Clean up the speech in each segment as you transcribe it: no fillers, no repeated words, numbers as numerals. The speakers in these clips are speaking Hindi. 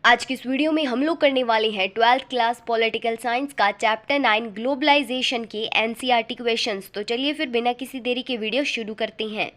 आज की इस वीडियो में हम लोग करने वाले हैं 12th क्लास पॉलिटिकल साइंस का चैप्टर 9 ग्लोबलाइजेशन के एनसीईआरटी क्वेश्चंस। तो चलिए फिर बिना किसी देरी के वीडियो शुरू करते हैं।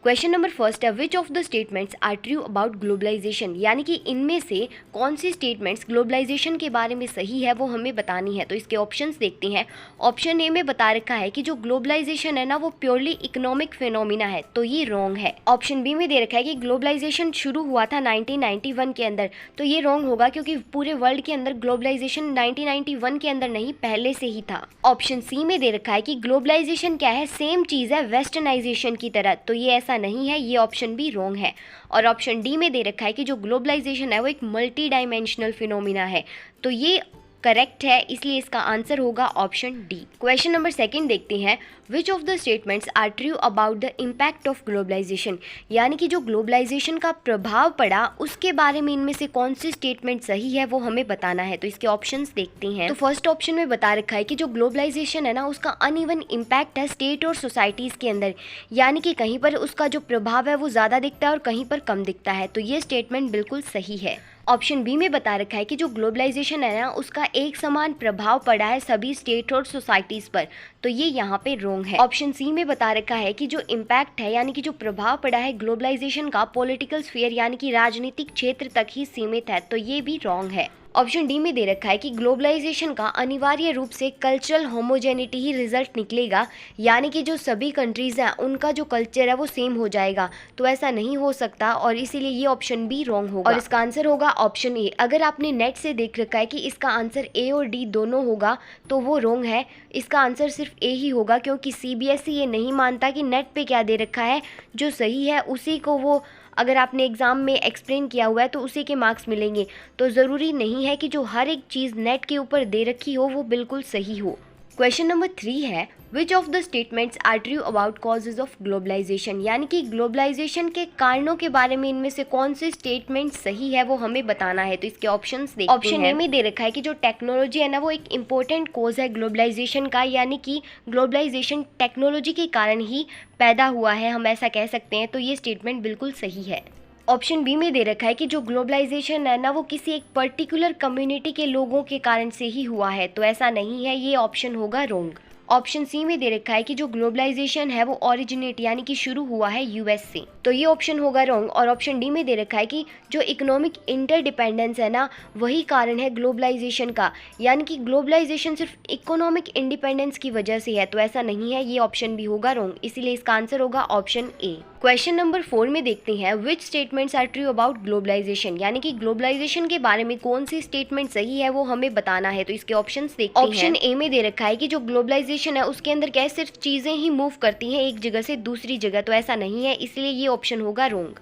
क्वेश्चन नंबर फर्स्ट है, which of the statements are true about globalisation, यानी कि इनमें से कौन सी स्टेटमेंट्स ग्लोबलाइजेशन के बारे में सही है वो हमें बतानी है। तो इसके ऑप्शंस देखते हैं। ऑप्शन ए में बता रखा है कि जो ग्लोबलाइजेशन है ना वो प्योरली इकोनॉमिक फिनोमिना है, तो ये रॉन्ग है। ऑप्शन बी में दे रखा है कि ग्लोबलाइजेशन शुरू हुआ था 1991 के अंदर, तो ये रॉन्ग होगा क्योंकि पूरे वर्ल्ड के अंदर ग्लोबलाइजेशन 1991 के अंदर नहीं, पहले से ही था। ऑप्शन सी में दे रखा है कि ग्लोबलाइजेशन क्या है, सेम चीज़ है वेस्टर्नाइजेशन की तरह, तो ये ऐसा नहीं है, ये ऑप्शन भी रॉन्ग है। और ऑप्शन डी में दे रखा है कि जो ग्लोबलाइजेशन है वो एक मल्टी डायमेंशनल फिनोमिना है, तो ये करेक्ट है, इसलिए इसका आंसर होगा option D. Question number second देखते हैं, which of the statements are true about the impact of globalization, यानी कि जो ग्लोबलाइजेशन का प्रभाव पड़ा उसके बारे में इनमें से कौन सी स्टेटमेंट सही है वो हमें बताना है। तो इसके ऑप्शंस देखते हैं। तो फर्स्ट ऑप्शन में बता रखा है कि जो ग्लोबलाइजेशन है ना उसका अनइवन इम्पैक्ट है स्टेट और सोसाइटीज़ के अंदर, यानी कि कहीं पर उसका जो प्रभाव है वो ज़्यादा दिखता है और कहीं पर कम दिखता है, तो ये स्टेटमेंट बिल्कुल सही है। ऑप्शन बी में बता रखा है कि जो ग्लोबलाइजेशन है ना उसका एक समान प्रभाव पड़ा है सभी स्टेट और सोसाइटीज़ पर, तो ये यहाँ पे रॉन्ग है। ऑप्शन सी में बता रखा है कि जो इम्पैक्ट है यानी कि जो प्रभाव पड़ा है ग्लोबलाइजेशन का पॉलिटिकल स्फीयर यानी कि राजनीतिक क्षेत्र तक ही सीमित है, तो ये भी रॉन्ग है। ऑप्शन डी में दे रखा है कि ग्लोबलाइजेशन का अनिवार्य रूप से कल्चरल होमोजेनिटी ही रिजल्ट निकलेगा, यानी कि जो सभी कंट्रीज़ हैं उनका जो कल्चर है वो सेम हो जाएगा, तो ऐसा नहीं हो सकता और इसीलिए ये ऑप्शन भी रॉन्ग होगा और इसका आंसर होगा ऑप्शन ए। अगर आपने नेट से देख रखा है कि इसका आंसर ए और डी दोनों होगा तो वो रॉन्ग है, इसका आंसर सिर्फ ए ही होगा, क्योंकि सीबीएसई ये नहीं मानता कि नेट पे क्या दे रखा है, जो सही है उसी को वो अगर आपने एग्ज़ाम में एक्सप्लेन किया हुआ है तो उसी के मार्क्स मिलेंगे। तो ज़रूरी नहीं है कि जो हर एक चीज़ नेट के ऊपर दे रखी हो वो बिल्कुल सही हो। क्वेश्चन नंबर 3 है, which of the statements are true about causes of globalization, यानी कि ग्लोबलाइजेशन के कारणों के बारे में इनमें से कौन से स्टेटमेंट सही है वो हमें बताना है। तो इसके ऑप्शंस देखते हैं। ऑप्शन ए में दे रखा है कि जो टेक्नोलॉजी है ना वो एक इम्पोर्टेंट कोज है ग्लोबलाइजेशन का, यानी कि ग्लोबलाइजेशन टेक्नोलॉजी के कारण ही पैदा हुआ है, हम ऐसा कह सकते हैं, तो ये स्टेटमेंट बिल्कुल सही है। ऑप्शन बी में दे रखा है कि जो ग्लोबलाइजेशन है ना वो किसी एक पर्टिकुलर कम्युनिटी के लोगों के कारण से ही हुआ है, तो ऐसा नहीं है, ये ऑप्शन होगा रॉन्ग। ऑप्शन सी में दे रखा है कि जो ग्लोबलाइजेशन है वो ओरिजिनेट यानी कि शुरू हुआ है यूएस से, तो ये ऑप्शन होगा रॉन्ग। और ऑप्शन डी में दे रखा है कि जो इकोनॉमिक इंटरडिपेंडेंस है ना वही कारण है ग्लोबलाइजेशन का, यानी कि ग्लोबलाइजेशन सिर्फ इकोनॉमिक इंडिपेंडेंस की वजह से है, तो ऐसा नहीं है, ये ऑप्शन भी होगा रॉन्ग, इसीलिए इसका आंसर होगा ऑप्शन ए। क्वेश्चन नंबर 4 में देखते हैं, which statements are true about globalisation, यानी कि ग्लोबलाइजेशन के बारे में कौन सी स्टेटमेंट सही है वो हमें बताना है। तो इसके ऑप्शंस देखते हैं। ऑप्शन ए में दे रखा है कि जो ग्लोबलाइजेशन है उसके अंदर क्या है, सिर्फ चीज़ें ही मूव करती हैं एक जगह से दूसरी जगह, तो ऐसा नहीं है, इसलिए ये ऑप्शन होगा रॉन्ग।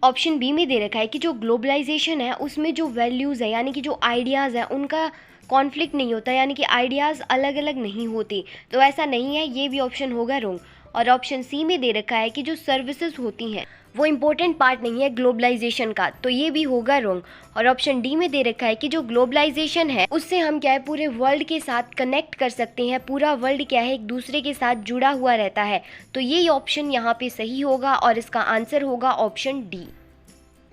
ऑप्शन बी में दे रखा है कि जो ग्लोबलाइजेशन है उसमें जो वैल्यूज़ है यानी कि जो आइडियाज़ है उनका कॉन्फ्लिक्ट नहीं होता, यानी कि आइडियाज़ अलग अलग नहीं होते, तो ऐसा नहीं है, ये भी ऑप्शन होगा रॉन्ग। और ऑप्शन सी में दे रखा है कि जो सर्विसेज होती हैं वो इम्पोर्टेंट पार्ट नहीं है ग्लोबलाइजेशन का, तो ये भी होगा रॉन्ग। और ऑप्शन डी में दे रखा है कि जो ग्लोबलाइजेशन है उससे हम क्या है पूरे वर्ल्ड के साथ कनेक्ट कर सकते हैं, पूरा वर्ल्ड क्या है एक दूसरे के साथ जुड़ा हुआ रहता है, तो ये ऑप्शन यहाँ पे सही होगा और इसका आंसर होगा ऑप्शन डी।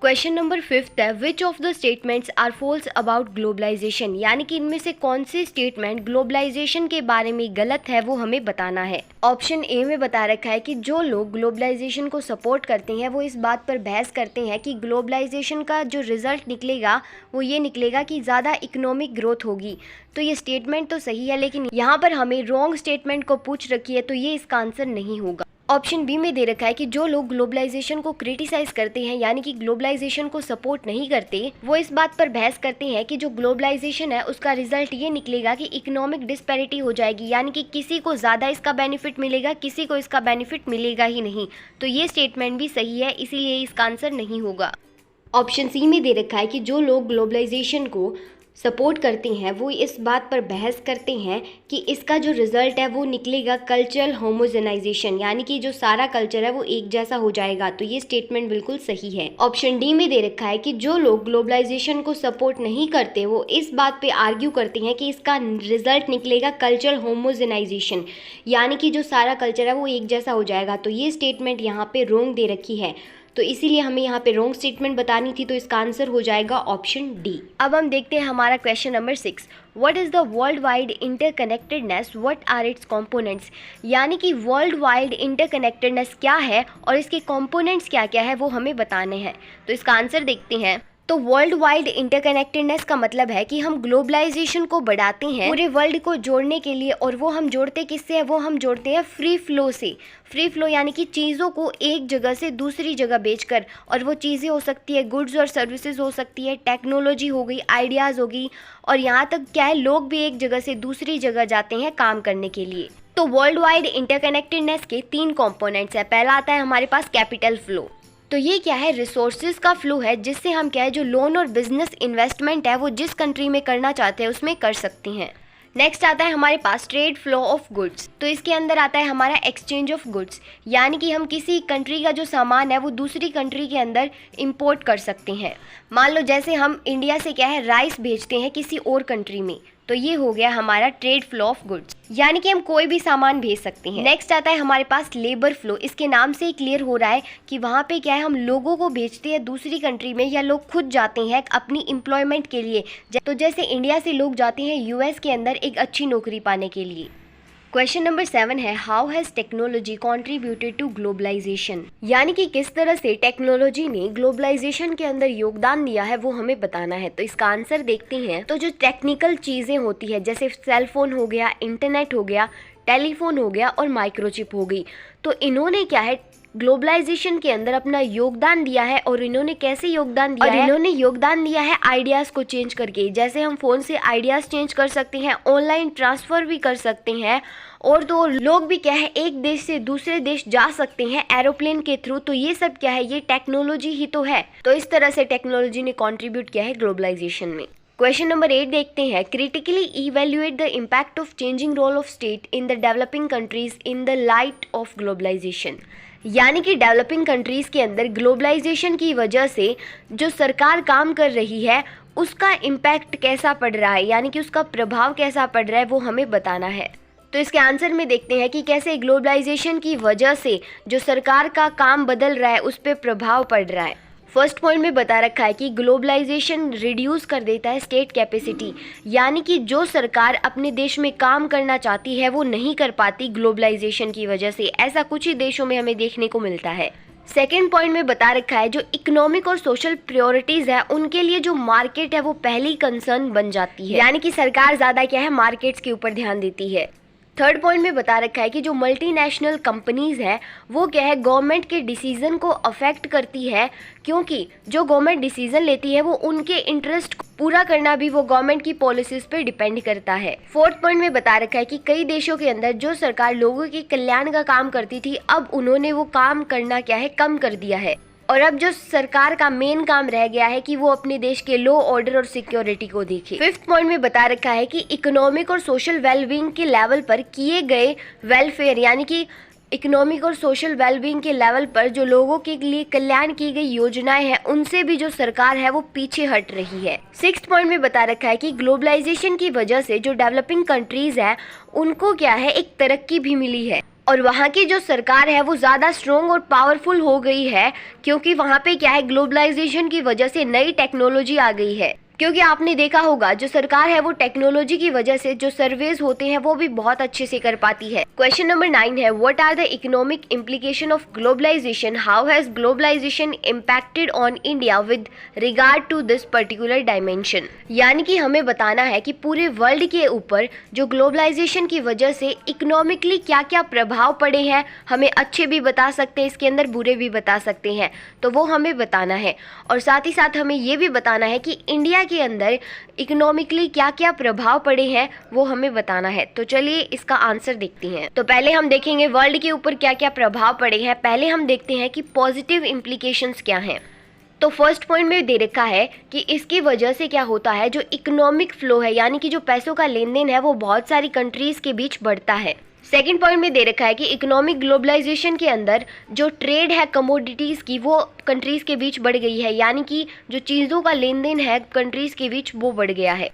क्वेश्चन नंबर 5 है, which of the statements are false about globalisation, यानी कि इनमें से कौन सी स्टेटमेंट ग्लोबलाइजेशन के बारे में गलत है वो हमें बताना है। ऑप्शन ए में बता रखा है कि जो लोग ग्लोबलाइजेशन को सपोर्ट करते हैं वो इस बात पर बहस करते हैं कि ग्लोबलाइजेशन का जो रिजल्ट निकलेगा वो ये निकलेगा कि ज़्यादा इकोनॉमिक ग्रोथ होगी, तो ये स्टेटमेंट तो सही है, लेकिन यहाँ पर हमें रॉन्ग स्टेटमेंट को पूछ रखी है, तो ये इसका आंसर नहीं होगा। ऑप्शन बी में दे रखा है कि जो लोग ग्लोबलाइजेशन को क्रिटिसाइज करते हैं यानी कि ग्लोबलाइजेशन को सपोर्ट नहीं करते, वो इस बात पर बहस करते हैं कि जो ग्लोबलाइजेशन है उसका रिजल्ट ये निकलेगा कि इकोनॉमिक डिस्पैरिटी हो जाएगी, यानी कि किसी को ज़्यादा इसका बेनिफिट मिलेगा, किसी को इसका बेनिफिट मिलेगा ही नहीं, तो ये स्टेटमेंट भी सही है, इसीलिए इसका आंसर नहीं होगा। ऑप्शन सी में दे रखा है कि जो लोग ग्लोबलाइजेशन को सपोर्ट करते हैं वो इस बात पर बहस करते हैं कि इसका जो रिजल्ट है वो निकलेगा कल्चरल होमोजेनाइजेशन, यानी कि जो सारा कल्चर है वो एक जैसा हो जाएगा, तो ये स्टेटमेंट बिल्कुल सही है। ऑप्शन डी में दे रखा है कि जो लोग ग्लोबलाइजेशन को सपोर्ट नहीं करते वो इस बात पे आर्ग्यू करते हैं कि इसका रिजल्ट निकलेगा कल्चरल होमोजेनाइजेशन, यानी कि जो सारा कल्चर है वो एक जैसा हो जाएगा, तो ये स्टेटमेंट यहाँ पे रॉन्ग दे रखी है। तो इसीलिए हमें यहाँ पे रॉन्ग स्टेटमेंट बतानी थी, तो इसका आंसर हो जाएगा ऑप्शन डी। अब हम देखते हैं हमारा question number 6। What is the world wide interconnectedness, what are its components. यानी कि वर्ल्ड वाइड इंटरकनेक्टेडनेस क्या है और इसके कंपोनेंट्स क्या क्या है वो हमें बताने हैं। तो इसका आंसर देखते हैं। तो वर्ल्ड वाइड इंटरकनेक्टेडनेस का मतलब है कि हम ग्लोबलाइजेशन को बढ़ाते हैं पूरे वर्ल्ड को जोड़ने के लिए, और वो हम जोड़ते किससे है, वो हम जोड़ते हैं फ्री फ्लो से। फ्री फ्लो यानी कि चीज़ों को एक जगह से दूसरी जगह बेचकर, और वो चीज़ें हो सकती है गुड्स और सर्विसेज हो सकती है, टेक्नोलॉजी हो गई, आइडियाज़ होगी, और यहाँ तक क्या है लोग भी एक जगह से दूसरी जगह जाते हैं काम करने के लिए। तो वर्ल्ड वाइड इंटरकनेक्टेडनेस के 3 कंपोनेंट्स है। पहला आता है हमारे पास कैपिटल फ्लो। तो ये क्या है, रिसोर्सेज का फ्लो है, जिससे हम क्या है जो लोन और बिजनेस इन्वेस्टमेंट है वो जिस कंट्री में करना चाहते हैं उसमें कर सकते हैं। नेक्स्ट आता है हमारे पास ट्रेड फ्लो ऑफ गुड्स। तो इसके अंदर आता है हमारा एक्सचेंज ऑफ गुड्स, यानी कि हम किसी कंट्री का जो सामान है वो दूसरी कंट्री के अंदर इंपोर्ट कर सकते हैं। मान लो जैसे हम इंडिया से क्या है राइस भेजते हैं किसी और कंट्री में, तो ये हो गया हमारा ट्रेड फ्लो ऑफ गुड्स, यानी कि हम कोई भी सामान भेज सकते हैं। नेक्स्ट आता है हमारे पास लेबर फ्लो। इसके नाम से ही क्लियर हो रहा है कि वहाँ पे क्या है हम लोगों को भेजते हैं दूसरी कंट्री में, या लोग खुद जाते हैं अपनी एम्प्लॉयमेंट के लिए। तो जैसे इंडिया से लोग जाते हैं यूएस के अंदर एक अच्छी नौकरी पाने के लिए। क्वेश्चन नंबर 7 है, how has technology contributed to globalization. यानी कि किस तरह से टेक्नोलॉजी ने ग्लोबलाइजेशन के अंदर योगदान दिया है वो हमें बताना है। तो इसका आंसर देखते हैं। तो जो टेक्निकल चीज़ें होती है जैसे सेल फोन हो गया, इंटरनेट हो गया, टेलीफोन हो गया और माइक्रोचिप हो गई, तो इन्होंने क्या है ग्लोबलाइजेशन के अंदर अपना योगदान दिया है। और इन्होंने कैसे योगदान दिया है, इन्होंने योगदान दिया है आइडियाज़ को चेंज करके। जैसे हम फ़ोन से आइडियाज़ चेंज कर सकते हैं, ऑनलाइन ट्रांसफ़र भी कर सकते हैं, और तो लोग भी क्या है एक देश से दूसरे देश जा सकते हैं एरोप्लेन के थ्रू। तो ये सब क्या है, ये टेक्नोलॉजी ही तो है। तो इस तरह से टेक्नोलॉजी ने कॉन्ट्रीब्यूट किया है ग्लोबलाइजेशन में। क्वेश्चन नंबर 8 देखते हैं, critically evaluate the impact of changing role of state in the developing countries in the light of globalization. यानी कि डेवलपिंग कंट्रीज़ के अंदर ग्लोबलाइजेशन की वजह से जो सरकार काम कर रही है उसका इम्पैक्ट कैसा पड़ रहा है, यानी कि उसका प्रभाव कैसा पड़ रहा है वो हमें बताना है। तो इसके आंसर में देखते हैं कि कैसे ग्लोबलाइजेशन की वजह से जो सरकार का काम बदल रहा है उस पर प्रभाव पड़ रहा है। फर्स्ट पॉइंट में बता रखा है कि ग्लोबलाइजेशन रिड्यूस कर देता है स्टेट कैपेसिटी, यानी कि जो सरकार अपने देश में काम करना चाहती है वो नहीं कर पाती ग्लोबलाइजेशन की वजह से। ऐसा कुछ ही देशों में हमें देखने को मिलता है। सेकेंड पॉइंट में बता रखा है जो इकोनॉमिक और सोशल प्रायोरिटीज़ है उनके लिए जो मार्केट है वो पहली कंसर्न बन जाती है, यानी कि सरकार ज़्यादा क्या है मार्केट्स के ऊपर ध्यान देती है। थर्ड पॉइंट में बता रखा है कि जो मल्टीनेशनल कंपनीज़ है वो क्या है गवर्नमेंट के डिसीज़न को अफेक्ट करती है, क्योंकि जो गवर्नमेंट डिसीज़न लेती है वो उनके इंटरेस्ट को पूरा करना भी वो गवर्नमेंट की पॉलिसीज़ पे डिपेंड करता है। फोर्थ पॉइंट में बता रखा है कि कई देशों के अंदर जो सरकार लोगों के कल्याण का काम करती थी अब उन्होंने वो काम करना क्या है कम कर दिया है, और अब जो सरकार का मेन काम रह गया है कि वो अपने देश के लॉ ऑर्डर और सिक्योरिटी को देखे। फिफ्थ पॉइंट में बता रखा है कि इकोनॉमिक और सोशल वेलबींग के लेवल पर किए गए वेलफेयर, यानी कि इकोनॉमिक और सोशल वेलबींग के लेवल पर जो लोगों के लिए कल्याण की गई योजनाएं हैं उनसे भी जो सरकार है वो पीछे हट रही है। सिक्स्थ पॉइंट में बता रखा है कि ग्लोबलाइजेशन की वजह से जो डेवलपिंग कंट्रीज है उनको क्या है एक तरक्की भी मिली है, और वहाँ की जो सरकार है वो ज़्यादा स्ट्रॉन्ग और पावरफुल हो गई है, क्योंकि वहाँ पे क्या है ग्लोबलाइजेशन की वजह से नई टेक्नोलॉजी आ गई है। क्योंकि आपने देखा होगा जो सरकार है वो टेक्नोलॉजी की वजह से जो सर्वेज होते हैं वो भी बहुत अच्छे से कर पाती है। क्वेश्चन नंबर 9 है, what are the economic implication of globalization, how has globalization impacted on India with regard to this particular dimension. यानी कि हमें बताना है कि पूरे वर्ल्ड के ऊपर जो ग्लोबलाइजेशन की वजह से इकोनॉमिकली क्या क्या प्रभाव पड़े हैं, हमें अच्छे भी बता सकते हैं इसके अंदर बुरे भी बता सकते हैं, तो वो हमें बताना है। और साथ ही साथ हमें ये भी बताना है कि इंडिया के अंदर इकोनॉमिकली क्या क्या प्रभाव पड़े हैं वो हमें बताना है। तो चलिए इसका आंसर देखते हैं। तो पहले हम देखेंगे वर्ल्ड के ऊपर क्या क्या प्रभाव पड़े हैं। पहले हम देखते हैं कि पॉजिटिव इम्प्लीकेशंस क्या हैं। तो फर्स्ट पॉइंट में दे रखा है कि इसकी वजह से क्या होता है, जो इकोनॉमिक फ्लो है यानी कि जो पैसों का लेन देन है वो बहुत सारी कंट्रीज के बीच बढ़ता है। सेकेंड पॉइंट में दे रखा है कि इकोनॉमिक ग्लोबलाइजेशन के अंदर जो ट्रेड है कमोडिटीज़ की वो कंट्रीज़ के बीच बढ़ गई है, यानी कि जो चीज़ों का लेन देन है कंट्रीज़ के बीच वो बढ़ गया है।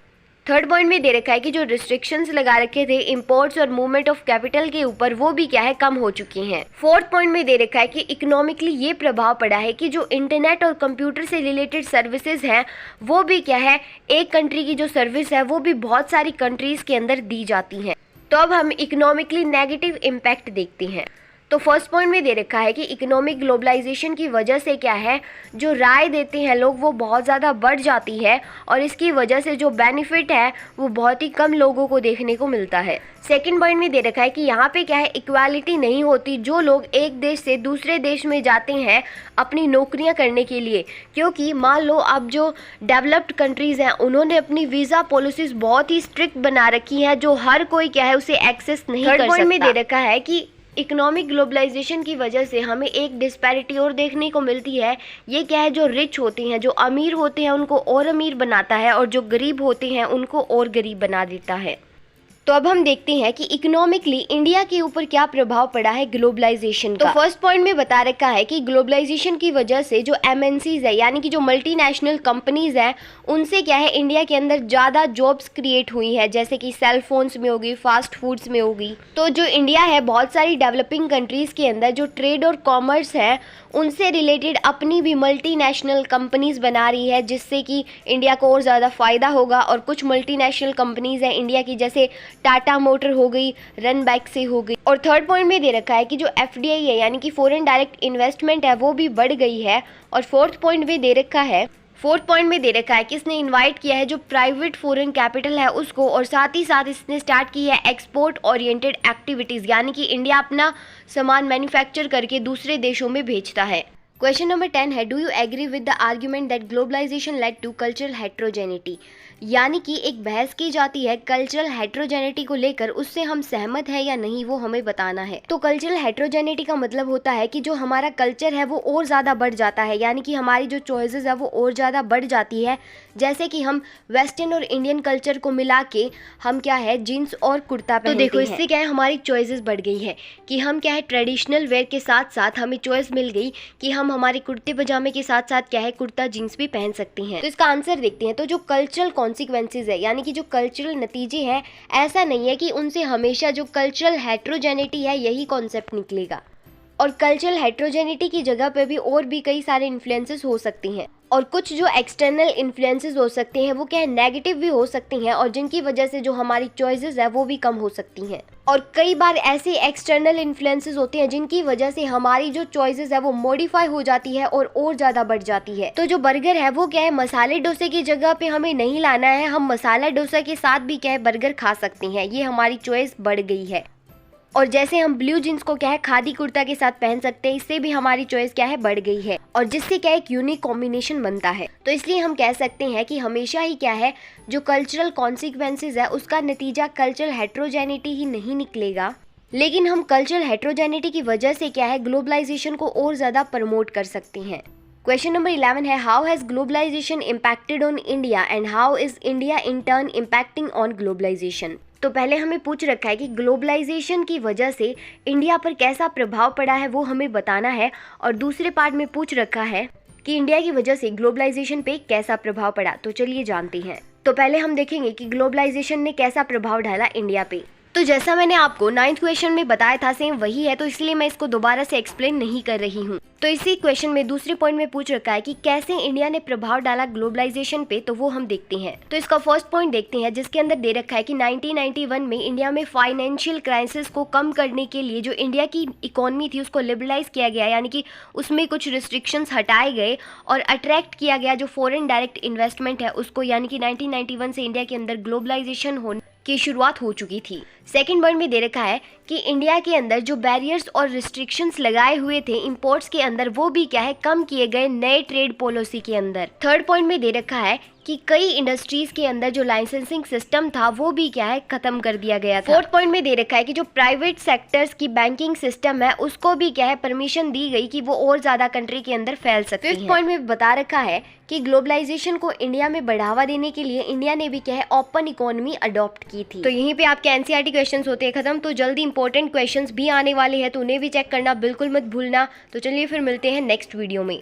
थर्ड पॉइंट में दे रखा है कि जो रिस्ट्रिक्शंस लगा रखे थे इंपोर्ट्स और मूवमेंट ऑफ कैपिटल के ऊपर वो भी क्या है कम हो चुकी हैं। फोर्थ पॉइंट में दे रखा है कि इकोनॉमिकली ये प्रभाव पड़ा है कि जो इंटरनेट और कंप्यूटर से रिलेटेड सर्विसेज हैं वो भी क्या है एक कंट्री की जो सर्विस है वो भी बहुत सारी कंट्रीज के अंदर दी जाती हैं। तो अब हम इकोनॉमिकली नेगेटिव इम्पैक्ट देखते हैं। तो फर्स्ट पॉइंट में दे रखा है कि इकोनॉमिक ग्लोबलाइजेशन की वजह से क्या है जो राय देते हैं लोग वो बहुत ज़्यादा बढ़ जाती है और इसकी वजह से जो बेनिफिट है वो बहुत ही कम लोगों को देखने को मिलता है। सेकंड पॉइंट में दे रखा है कि यहाँ पे क्या है इक्वालिटी नहीं होती। जो लोग एक देश से दूसरे देश में जाते हैं अपनी नौकरियाँ करने के लिए, क्योंकि मान लो अब जो डेवलप्ड कंट्रीज़ हैं उन्होंने अपनी वीज़ा पॉलिसीज बहुत ही स्ट्रिक्ट बना रखी हैं जो हर कोई क्या है उसे एक्सेस नहीं कर सकता। थर्ड पॉइंट में दे रखा है कि इकोनॉमिक ग्लोबलाइजेशन की वजह से हमें एक डिस्पैरिटी और देखने को मिलती है। ये क्या है जो रिच होते हैं जो अमीर होते हैं उनको और अमीर बनाता है और जो गरीब होते हैं उनको और गरीब बना देता है। तो अब हम देखते हैं कि इकोनॉमिकली इंडिया के ऊपर क्या प्रभाव पड़ा है ग्लोबलाइजेशन का। तो फर्स्ट पॉइंट में बता रखा है कि ग्लोबलाइजेशन की वजह से जो एमएनसीज है यानी कि जो मल्टीनेशनल कंपनीज हैं उनसे क्या है इंडिया के अंदर ज़्यादा जॉब्स क्रिएट हुई है, जैसे कि सेल फोन्स में होगी, फास्ट फूड्स में होगी। तो जो इंडिया है बहुत सारी डेवलपिंग कंट्रीज़ के अंदर जो ट्रेड और कॉमर्स है उनसे रिलेटेड अपनी भी मल्टीनेशनल कंपनीज बना रही है जिससे कि इंडिया को और ज़्यादा फ़ायदा होगा। और कुछ मल्टीनेशनल कंपनीज हैं इंडिया की जैसे टाटा मोटर हो गई, रन बैक से हो गई। और थर्ड पॉइंट में दे रखा है कि जो एफडीआई है यानी कि फॉरेन डायरेक्ट इन्वेस्टमेंट है वो भी बढ़ गई है। और फोर्थ पॉइंट में दे रखा है कि इसने इनवाइट किया है जो प्राइवेट फॉरेन कैपिटल है उसको, और साथ ही साथ इसने स्टार्ट की है एक्सपोर्ट ओरिएंटेड एक्टिविटीज़ यानी कि इंडिया अपना सामान मैन्युफैक्चर करके दूसरे देशों में भेजता है। क्वेश्चन नंबर 10 है, do you agree with the argument that globalization led to cultural heterogeneity. यानी कि एक बहस की जाती है कल्चरल हेट्रोजेनिटी को लेकर, उससे हम सहमत है या नहीं वो हमें बताना है। तो कल्चरल हेट्रोजेनिटी का मतलब होता है कि जो हमारा कल्चर है वो और ज़्यादा बढ़ जाता है, यानी कि हमारी जो चॉइसेस है वो और ज़्यादा बढ़ जाती है। जैसे कि हम वेस्टर्न और इंडियन कल्चर को मिला के हम क्या है जीन्स और कुर्ता पहनते हैं। तो देखो इससे क्या है हमारी चॉइसेस बढ़ गई है कि हम क्या है ट्रेडिशनल वेयर के साथ साथ हमें चॉइस मिल गई कि हम हमारे कुर्ते पजामे के साथ साथ क्या है कुर्ता जीन्स भी पहन सकते हैं। तो इसका आंसर देखते हैं। तो जो कल्चरल कॉन्सिक्वेंसेज है यानी कि जो कल्चरल नतीजे हैं, ऐसा नहीं है कि उनसे हमेशा जो कल्चरल हेट्रोजेनिटी है यही कॉन्सेप्ट निकलेगा, और कल्चरल हेट्रोजेनिटी की जगह पे भी और भी कई सारे इन्फ्लुएंसेस हो सकती हैं। और कुछ जो एक्सटर्नल इन्फ्लुएंसेस हो सकते हैं वो क्या है नेगेटिव भी हो सकती हैं, और जिनकी वजह से जो हमारी चॉइसेस है वो भी कम हो सकती हैं। और कई बार ऐसे एक्सटर्नल इन्फ्लुएंसेस होते हैं जिनकी वजह से हमारी जो चॉइसेस है वो मॉडिफाई हो जाती है और ज़्यादा बढ़ जाती है। तो जो बर्गर है वो क्या है मसाले डोसे की जगह पे हमें नहीं लाना है, हम मसाला डोसा के साथ भी क्या है बर्गर खा सकते हैं। ये हमारी चॉइस बढ़ गई है। और जैसे हम ब्लू जींस को क्या है खादी कुर्ता के साथ पहन सकते हैं, इससे भी हमारी चॉइस क्या है बढ़ गई है, और जिससे क्या एक यूनिक कॉम्बिनेशन बनता है। तो इसलिए हम कह सकते हैं कि हमेशा ही क्या है जो कल्चरल कॉन्सिक्वेंसेज है उसका नतीजा कल्चरल हेट्रोजेनिटी ही नहीं निकलेगा, लेकिन हम कल्चरल हेट्रोजेनिटी की वजह से क्या है ग्लोबलाइजेशन को और ज़्यादा प्रमोट कर सकते हैं। क्वेश्चन नंबर 11 है, how has globalization impacted on India and how is India in turn impacting on globalization. तो पहले हमें पूछ रखा है कि ग्लोबलाइजेशन की वजह से इंडिया पर कैसा प्रभाव पड़ा है वो हमें बताना है, और दूसरे पार्ट में पूछ रखा है कि इंडिया की वजह से ग्लोबलाइजेशन पे कैसा प्रभाव पड़ा। तो चलिए जानते हैं। तो पहले हम देखेंगे कि ग्लोबलाइजेशन ने कैसा प्रभाव डाला इंडिया पे। तो जैसा मैंने आपको 9th क्वेश्चन में बताया था सेम वही है, तो इसलिए मैं इसको दोबारा से एक्सप्लेन नहीं कर रही हूँ। तो इसी क्वेश्चन में दूसरे पॉइंट में पूछ रखा है कि कैसे इंडिया ने प्रभाव डाला ग्लोबलाइजेशन पे, तो वो हम देखते हैं। तो इसका फर्स्ट पॉइंट देखते हैं जिसके अंदर दे रखा है कि 1991 में इंडिया में फाइनेंशियल क्राइसिस को कम करने के लिए जो इंडिया की इकोनॉमी थी उसको लिबरलाइज किया गया, यानी कि उसमें कुछ रिस्ट्रिक्शंस हटाए गए और अट्रैक्ट किया गया जो फॉरेन डायरेक्ट इन्वेस्टमेंट है उसको, यानी कि 1991 से इंडिया के अंदर ग्लोबलाइजेशन होने की शुरुआत हो चुकी थी। सेकंड पॉइंट में दे रखा है कि इंडिया के अंदर जो बैरियर्स और रिस्ट्रिक्शंस लगाए हुए थे इंपोर्ट्स के अंदर वो भी क्या है कम किए गए नए ट्रेड पॉलिसी के अंदर। थर्ड पॉइंट में दे रखा है कि कई इंडस्ट्रीज के अंदर जो लाइसेंसिंग सिस्टम था वो भी क्या है खत्म कर दिया गया था। फोर्थ पॉइंट में दे रखा है कि जो प्राइवेट सेक्टर्स की बैंकिंग सिस्टम है उसको भी क्या है परमिशन दी गई कि वो और ज्यादा कंट्री के अंदर फैल सकती है। फिफ्थ पॉइंट में बता रखा है कि ग्लोबलाइजेशन को इंडिया में बढ़ावा देने के लिए इंडिया ने भी क्या है ओपन इकोनॉमी अडॉप्ट की थी। तो यहीं पे आपके एनसीईआरटी क्वेश्चंस होते हैं खत्म। तो जल्दी इंपॉर्टेंट क्वेश्चंस भी आने वाले हैं तो उन्हें भी चेक करना बिल्कुल मत भूलना। तो चलिए फिर मिलते हैं नेक्स्ट वीडियो में।